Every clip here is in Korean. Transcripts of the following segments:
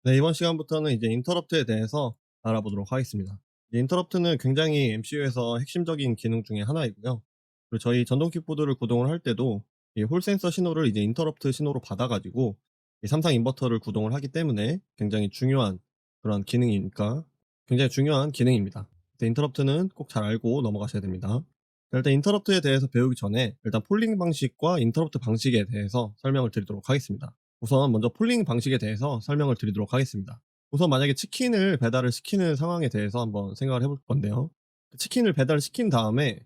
네, 이번 시간부터는 이제 인터럽트에 대해서 알아보도록 하겠습니다. 이제 인터럽트는 굉장히 MCU에서 핵심적인 기능 중에 하나이고요. 그리고 저희 전동 킥보드를 구동을 할 때도 이 홀 센서 신호를 이제 인터럽트 신호로 받아가지고 이 삼상 인버터를 구동을 하기 때문에 굉장히 중요한 그런 기능이니까 굉장히 중요한 기능입니다. 인터럽트는 꼭 잘 알고 넘어가셔야 됩니다. 자, 일단 인터럽트에 대해서 배우기 전에 일단 폴링 방식과 인터럽트 방식에 대해서 설명을 드리도록 하겠습니다. 우선 먼저 폴링 방식에 대해서 설명을 드리도록 하겠습니다. 우선 만약에 치킨을 배달을 시키는 상황에 대해서 한번 생각을 해볼 건데요. 치킨을 배달시킨 다음에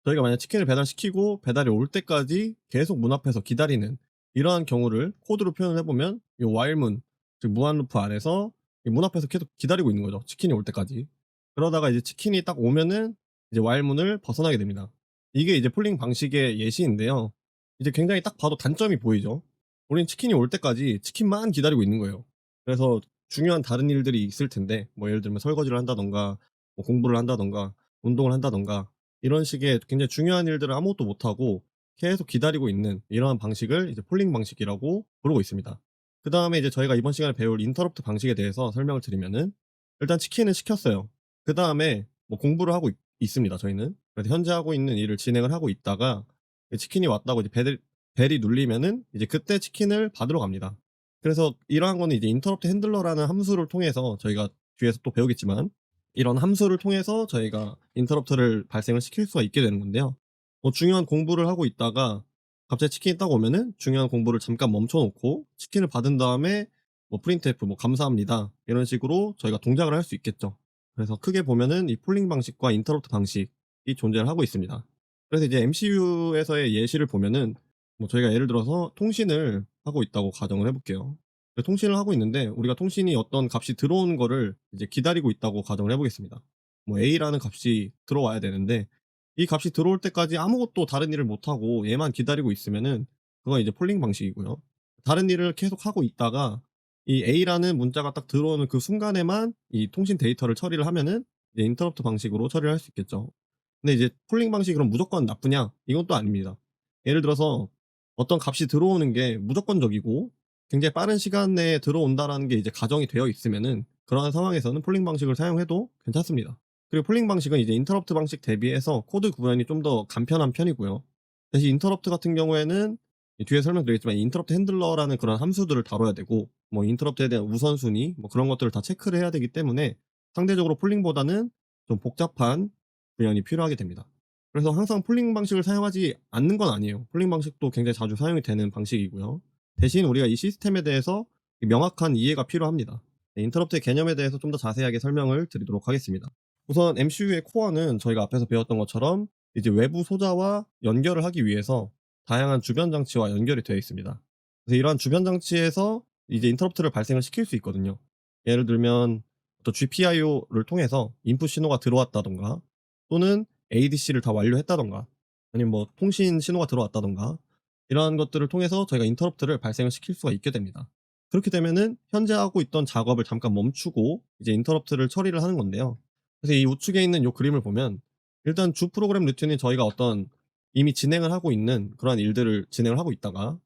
저희가 만약 치킨을 배달시키고 배달이 올 때까지 계속 문 앞에서 기다리는 이러한 경우를 코드로 표현을 해보면 이 while문, 즉 무한루프 안에서 이 문 앞에서 계속 기다리고 있는 거죠. 치킨이 올 때까지. 그러다가 이제 치킨이 딱 오면은 이제 while문을 벗어나게 됩니다. 이게 이제 폴링 방식의 예시인데요. 이제 굉장히 딱 봐도 단점이 보이죠. 우린 치킨이 올 때까지 치킨만 기다리고 있는 거예요. 그래서 중요한 다른 일들이 있을 텐데 뭐 예를 들면 설거지를 한다던가 뭐 공부를 한다던가 운동을 한다던가 이런 식의 굉장히 중요한 일들을 아무것도 못하고 계속 기다리고 있는 이러한 방식을 이제 폴링 방식이라고 부르고 있습니다. 그 다음에 이제 저희가 이번 시간에 배울 인터럽트 방식에 대해서 설명을 드리면은 일단 치킨을 시켰어요. 그 다음에 뭐 공부를 하고 있습니다. 저희는. 그래서 현재 하고 있는 일을 진행을 하고 있다가 치킨이 왔다고 이제 벨이 눌리면은 이제 그때 치킨을 받으러 갑니다. 그래서 이러한 거는 이제 인터럽트 핸들러라는 함수를 통해서 저희가 뒤에서 또 배우겠지만 이런 함수를 통해서 저희가 인터럽트를 발생을 시킬 수가 있게 되는 건데요. 뭐 중요한 공부를 하고 있다가 갑자기 치킨이 딱 오면은 중요한 공부를 잠깐 멈춰 놓고 치킨을 받은 다음에 뭐 프린트F 뭐 감사합니다. 이런 식으로 저희가 동작을 할 수 있겠죠. 그래서 크게 보면은 이 폴링 방식과 인터럽트 방식이 존재를 하고 있습니다. 그래서 이제 MCU에서의 예시를 보면은 뭐 저희가 예를 들어서 통신을 하고 있다고 가정을 해 볼게요. 통신을 하고 있는데 우리가 통신이 어떤 값이 들어오는 거를 이제 기다리고 있다고 가정을 해 보겠습니다. 뭐 A라는 값이 들어와야 되는데 이 값이 들어올 때까지 아무것도 다른 일을 못 하고 얘만 기다리고 있으면은 그건 이제 폴링 방식이고요. 다른 일을 계속 하고 있다가 이 A라는 문자가 딱 들어오는 그 순간에만 이 통신 데이터를 처리를 하면은 이제 인터럽트 방식으로 처리를 할 수 있겠죠. 근데 이제 폴링 방식이 그럼 무조건 나쁘냐? 이건 또 아닙니다. 예를 들어서 어떤 값이 들어오는 게 무조건적이고 굉장히 빠른 시간 내에 들어온다라는 게 이제 가정이 되어 있으면은 그러한 상황에서는 폴링 방식을 사용해도 괜찮습니다. 그리고 폴링 방식은 이제 인터럽트 방식 대비해서 코드 구현이 좀 더 간편한 편이고요. 대신 인터럽트 같은 경우에는 이 뒤에 설명드리겠지만 인터럽트 핸들러라는 그런 함수들을 다뤄야 되고 뭐 인터럽트에 대한 우선순위 뭐 그런 것들을 다 체크를 해야 되기 때문에 상대적으로 폴링보다는 좀 복잡한 구현이 필요하게 됩니다. 그래서 항상 폴링 방식을 사용하지 않는 건 아니에요. 폴링 방식도 굉장히 자주 사용이 되는 방식이고요. 대신 우리가 이 시스템에 대해서 명확한 이해가 필요합니다. 네, 인터럽트의 개념에 대해서 좀 더 자세하게 설명을 드리도록 하겠습니다. 우선 MCU의 코어는 저희가 앞에서 배웠던 것처럼 이제 외부 소자와 연결을 하기 위해서 다양한 주변 장치와 연결이 되어 있습니다. 그래서 이러한 주변 장치에서 이제 인터럽트를 발생을 시킬 수 있거든요. 예를 들면 또 GPIO를 통해서 인풋 신호가 들어왔다던가 또는 ADC를 다 완료했다던가 아니면 뭐 통신 신호가 들어왔다던가 이러한 것들을 통해서 저희가 인터럽트를 발생을 시킬 수가 있게 됩니다. 그렇게 되면은 현재 하고 있던 작업을 잠깐 멈추고 이제 인터럽트를 처리를 하는 건데요. 그래서 이 우측에 있는 요 그림을 보면 일단 주 프로그램 루틴이 저희가 어떤 이미 진행을 하고 있는 그러한 일들을 진행을 하고 있다가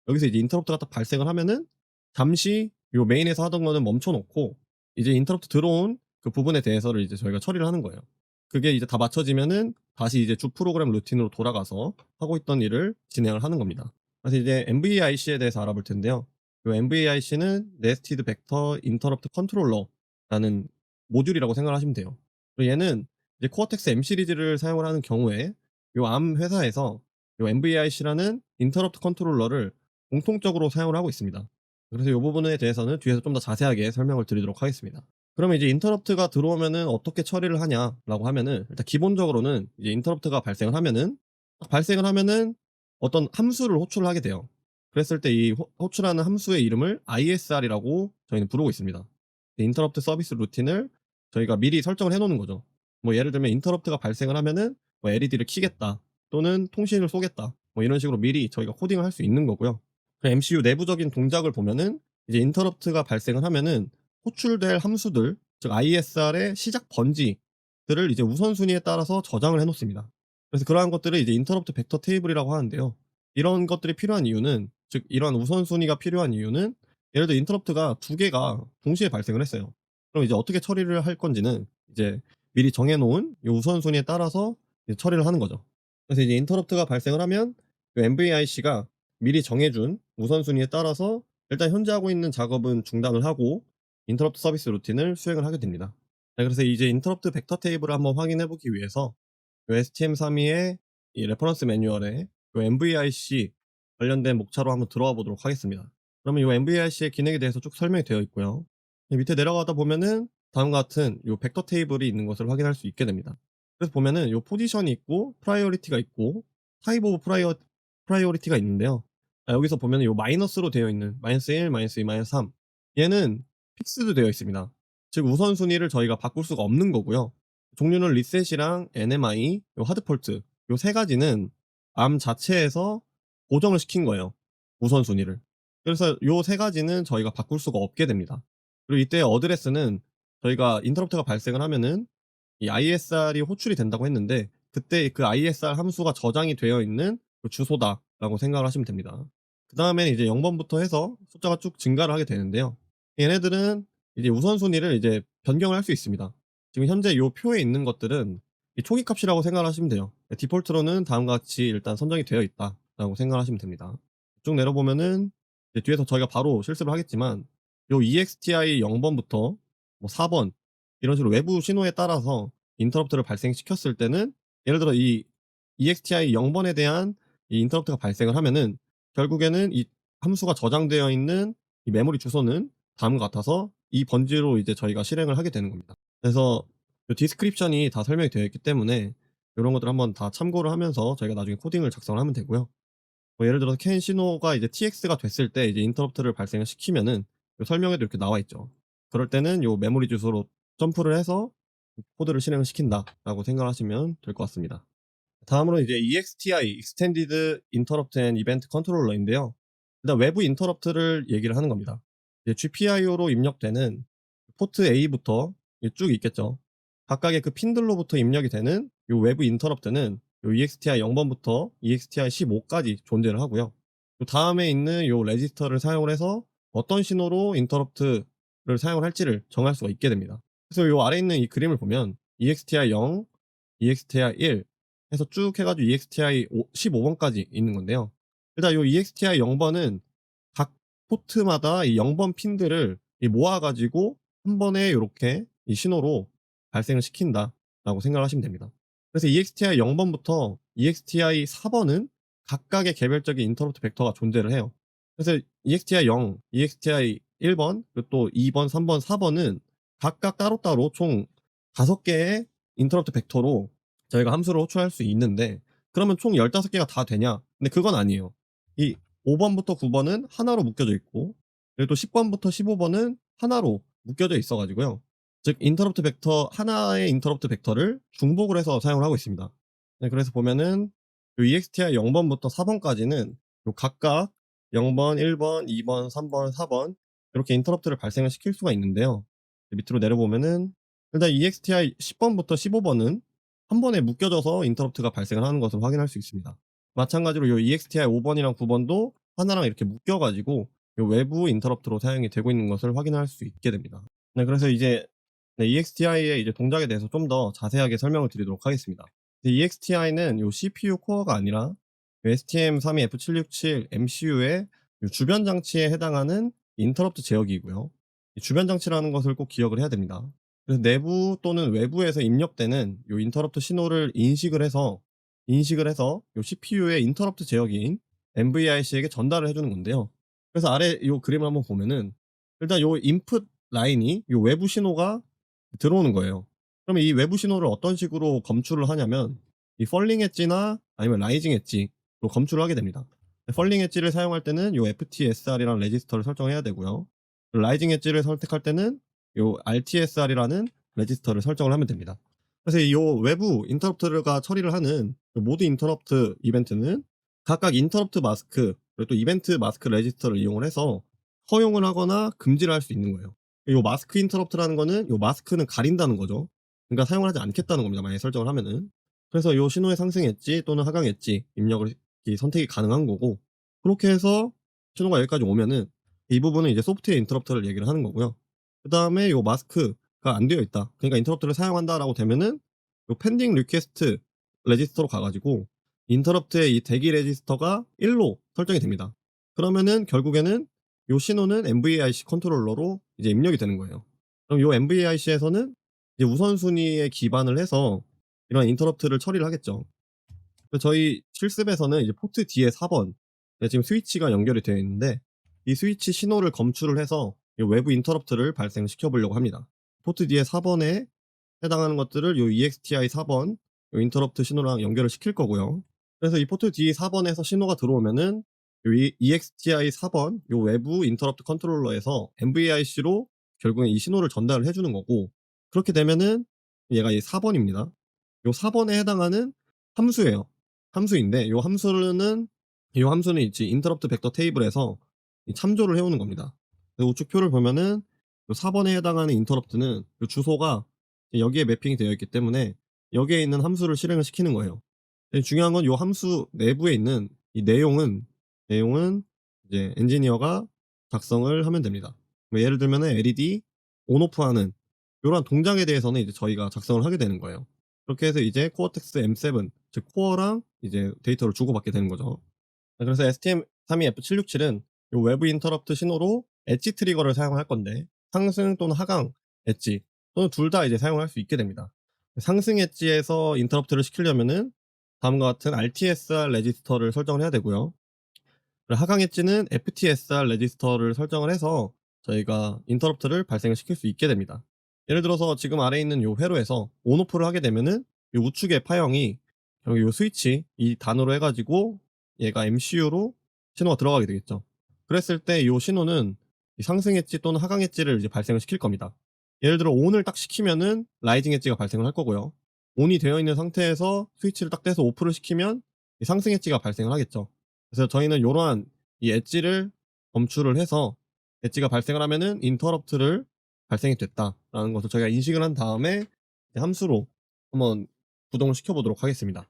여기서 이제 인터럽트가 딱 발생을 하면은 잠시 요 메인에서 하던 거는 멈춰 놓고 이제 인터럽트 들어온 그 부분에 대해서를 이제 저희가 처리를 하는 거예요. 그게 이제 다 맞춰지면은 다시 이제 주 프로그램 루틴으로 돌아가서 하고 있던 일을 진행을 하는 겁니다. 그래서 이제 MVIC에 대해서 알아볼 텐데요. 요 MVIC는 Nested Vector Interrupt Controller라는 모듈이라고 생각을 하시면 돼요. 그리고 얘는 이제 코어텍스 M 시리즈를 사용을 하는 경우에 요 암 회사에서 요 MVIC라는 인터럽트 컨트롤러를 공통적으로 사용을 하고 있습니다. 그래서 이 부분에 대해서는 뒤에서 좀 더 자세하게 설명을 드리도록 하겠습니다. 그러면 이제 인터럽트가 들어오면은 어떻게 처리를 하냐라고 하면은 일단 기본적으로는 이제 인터럽트가 발생을 하면은 어떤 함수를 호출을 하게 돼요. 그랬을 때 이 호출하는 함수의 이름을 ISR이라고 저희는 부르고 있습니다. 인터럽트 서비스 루틴을 저희가 미리 설정을 해 놓는 거죠. 뭐 예를 들면 인터럽트가 발생을 하면은 뭐 LED를 켜겠다 또는 통신을 쏘겠다 뭐 이런 식으로 미리 저희가 코딩을 할 수 있는 거고요. 그 MCU 내부적인 동작을 보면은 이제 인터럽트가 발생을 하면은 호출될 함수들 즉 ISR의 시작 번지들을 이제 우선순위에 따라서 저장을 해 놓습니다. 그래서 그러한 것들을 이제 인터럽트 벡터 테이블이라고 하는데요. 이런 것들이 필요한 이유는 즉 이러한 우선순위가 필요한 이유는 예를 들어 인터럽트가 두 개가 동시에 발생을 했어요. 그럼 이제 어떻게 처리를 할 건지는 이제 미리 정해 놓은 요 우선순위에 따라서 이제 처리를 하는 거죠. 그래서 이제 인터럽트가 발생을 하면 그 MVIC가 미리 정해 준 우선순위에 따라서 일단 현재 하고 있는 작업은 중단을 하고 인터럽트 서비스 루틴을 수행을 하게 됩니다. 네, 그래서 이제 인터럽트 벡터 테이블을 한번 확인해 보기 위해서 요 STM32의 이 레퍼런스 매뉴얼에 요 MVIC 관련된 목차로 한번 들어가 보도록 하겠습니다. 그러면 요 MVIC의 기능에 대해서 쭉 설명이 되어 있고요. 밑에 내려가다 보면은 다음과 같은 요 벡터 테이블이 있는 것을 확인할 수 있게 됩니다. 그래서 보면은 요 포지션이 있고 프라이어리티가 있고 타입 오브 프라이어리티가 있는데요. 여기서 보면은 요 마이너스로 되어 있는 마이너스 1, 마이너스 2, 마이너스 3 얘는 픽스드 되어 있습니다. 즉 우선순위를 저희가 바꿀 수가 없는 거고요. 종류는 리셋이랑 NMI, 요 하드폴트 요 세 가지는 암 자체에서 고정을 시킨 거예요. 우선순위를. 그래서 요 세 가지는 저희가 바꿀 수가 없게 됩니다. 그리고 이때 어드레스는 저희가 인터럽트가 발생을 하면은 이 ISR이 호출이 된다고 했는데 그때 그 ISR 함수가 저장이 되어 있는 그 주소다라고 생각을 하시면 됩니다. 그다음에는 이제 0번부터 해서 숫자가 쭉 증가를 하게 되는데요. 얘네들은 이제 우선순위를 이제 변경을 할 수 있습니다. 지금 현재 요 표에 있는 것들은 이 초기 값이라고 생각을 하시면 돼요. 디폴트로는 다음과 같이 일단 선정이 되어 있다라고 생각을 하시면 됩니다. 쭉 내려보면은 이제 뒤에서 저희가 바로 실습을 하겠지만 요 EXTI 0번부터 뭐 4번 이런 식으로 외부 신호에 따라서 인터럽트를 발생시켰을 때는 예를 들어 이 EXTI 0번에 대한 이 인터럽트가 발생을 하면은 결국에는 이 함수가 저장되어 있는 이 메모리 주소는 다음과 같아서 이 번지로 이제 저희가 실행을 하게 되는 겁니다. 그래서 요 디스크립션이 다 설명이 되어 있기 때문에 요런 것들 한번 다 참고를 하면서 저희가 나중에 코딩을 작성을 하면 되고요. 뭐 예를 들어서 캔 신호가 이제 TX가 됐을 때 이제 인터럽트를 발생을 시키면은 요 설명에도 이렇게 나와 있죠. 그럴 때는 요 메모리 주소로 점프를 해서 코드를 실행을 시킨다라고 생각하시면 될 것 같습니다. 다음으로 이제 EXTI (Extended Interrupt and Event Controller인데요. 일단 외부 인터럽트를 얘기를 하는 겁니다. 이제 GPIO로 입력되는 포트 A부터 쭉 있겠죠. 각각의 그 핀들로부터 입력이 되는 요 외부 인터럽트는 요 EXTI 0번부터 EXTI 15까지 존재를 하고요. 요 다음에 있는 요 레지스터를 사용을 해서 어떤 신호로 인터럽트를 사용을 할지를 정할 수가 있게 됩니다. 그래서 요 아래에 있는 이 그림을 보면 EXTI 0, EXTI 1 해서 쭉 해가지고 EXTI 15번까지 있는 건데요. 일단 요 EXTI 0번은 각 포트마다 이 0번 핀들을 모아가지고 한 번에 이렇게 이 신호로 발생을 시킨다라고 생각을 하시면 됩니다. 그래서 EXTI 0번부터 EXTI 4번은 각각의 개별적인 인터럽트 벡터가 존재를 해요. 그래서 EXTI 0, EXTI 1번, 그리고 또 2번, 3번, 4번은 각각 따로따로 총 5개의 인터럽트 벡터로 저희가 함수를 호출할 수 있는데 그러면 총 15개가 다 되냐? 근데 그건 아니에요. 이 5번부터 9번은 하나로 묶여져 있고 그리고 또 10번부터 15번은 하나로 묶여져 있어 가지고요. 즉 인터럽트 벡터 하나의 인터럽트 벡터를 중복을 해서 사용을 하고 있습니다. 네, 그래서 보면은 요 EXTI 0번부터 4번까지는 요 각각 0번, 1번, 2번, 3번, 4번 이렇게 인터럽트를 발생을 시킬 수가 있는데요. 밑으로 내려보면은 일단 EXTI 10번부터 15번은 한 번에 묶여져서 인터럽트가 발생을 하는 것을 확인할 수 있습니다. 마찬가지로 요 EXTI 5번이랑 9번도 하나랑 이렇게 묶여 가지고 요 외부 인터럽트로 사용이 되고 있는 것을 확인할 수 있게 됩니다. 네, 그래서 이제 네, EXTI의 이제 동작에 대해서 좀 더 자세하게 설명을 드리도록 하겠습니다. EXTI는 요 CPU 코어가 아니라 STM32F767 MCU의 주변 장치에 해당하는 인터럽트 제어기이고요. 이 주변 장치라는 것을 꼭 기억을 해야 됩니다. 그래서 내부 또는 외부에서 입력되는 요 인터럽트 신호를 인식을 해서 요 CPU의 인터럽트 제어기인 MVIC에게 전달을 해주는 건데요. 그래서 아래 요 그림을 한번 보면은 일단 요 인풋 라인이 요 외부 신호가 들어오는 거예요. 그러면 이 외부 신호를 어떤 식으로 검출을 하냐면 이 펄링 엣지나 아니면 라이징 엣지로 검출을 하게 됩니다. 펄링 엣지를 사용할 때는 요 FTSR이라는 레지스터를 설정해야 되고요. 라이징 엣지를 선택할 때는 요 RTSR이라는 레지스터를 설정을 하면 됩니다. 그래서 이 외부 인터럽트가 처리를 하는 모드 인터럽트 이벤트는 각각 인터럽트 마스크 그리고 또 이벤트 마스크 레지스터를 이용을 해서 허용을 하거나 금지를 할 수 있는 거예요. 요 마스크 인터럽트라는 거는 요 마스크는 가린다는 거죠. 그러니까 사용을 하지 않겠다는 겁니다. 만약에 설정을 하면은. 그래서 요 신호의 상승 엣지 또는 하강 엣지 입력을 선택이 가능한 거고 그렇게 해서 신호가 여기까지 오면은 이 부분은 이제 소프트웨어 인터럽트를 얘기를 하는 거고요. 그다음에 요 마스크가 안 되어 있다. 그러니까 인터럽트를 사용한다라고 되면은 요 펜딩 리퀘스트 레지스터로 가 가지고 인터럽트의 이 대기 레지스터가 1로 설정이 됩니다. 그러면은 결국에는 요 신호는 MVIC 컨트롤러로 이제 입력이 되는 거예요. 그럼 요 MVIC에서는 이제 우선순위에 기반을 해서 이런 인터럽트를 처리를 하겠죠. 그래서 저희 실습에서는 이제 포트 D에 4번 지금 스위치가 연결이 되어 있는데 이 스위치 신호를 검출을 해서 이 외부 인터럽트를 발생시켜 보려고 합니다. 포트 D에 4번에 해당하는 것들을 요 EXTI 4번 요 인터럽트 신호랑 연결을 시킬 거고요. 그래서 이 포트 D 4번에서 신호가 들어오면은 요 EXTI 4번 요 외부 인터럽트 컨트롤러에서 MVIC로 결국엔 이 신호를 전달을 해 주는 거고, 그렇게 되면은 얘가 이 4번입니다. 요 4번에 해당하는 함수예요. 함수인데 요 함수는 있지 인터럽트 벡터 테이블에서 이 참조를 해 오는 겁니다. 그래서 우측표를 보면은 요 4번에 해당하는 인터럽트는 요 주소가 여기에 매핑이 되어 있기 때문에 여기에 있는 함수를 실행을 시키는 거예요. 근데 중요한 건 요 함수 내부에 있는 이 내용은 이제 엔지니어가 작성을 하면 됩니다. 뭐 예를 들면은 LED 온 오프 하는 요런 동작에 대해서는 이제 저희가 작성을 하게 되는 거예요. 그렇게 해서 이제 코어텍스 M7 즉 코어랑 이제 데이터를 주고받게 되는 거죠. 그래서 STM32F767은 요 외부 인터럽트 신호로 엣지 트리거를 사용할 건데 상승 또는 하강 엣지 또는 둘 다 이제 사용할 수 있게 됩니다. 상승 엣지에서 인터럽트를 시키려면은 다음과 같은 RTSR 레지스터를 설정을 해야 되고요. 그리고 하강 엣지는 FTSR 레지스터를 설정을 해서 저희가 인터럽트를 발생을 시킬 수 있게 됩니다. 예를 들어서 지금 아래에 있는 요 회로에서 온오프를 하게 되면은 요 우측의 파형이 결국 요 스위치 이 단으로 해가지고 얘가 MCU로 신호가 들어가게 되겠죠. 그랬을 때 요 신호는 이 상승 엣지 또는 하강 엣지를 이제 발생을 시킬 겁니다. 예를 들어 온을 딱 시키면은 라이징 엣지가 발생을 할 거고요. 온이 되어 있는 상태에서 스위치를 딱 떼서 오프를 시키면 이 상승 엣지가 발생을 하겠죠. 그래서 저희는 요러한 이 엣지를 검출을 해서 엣지가 발생을 하면은 인터럽트를 발생이 됐다라는 것을 저희가 인식을 한 다음에 함수로 한번 구동을 시켜 보도록 하겠습니다.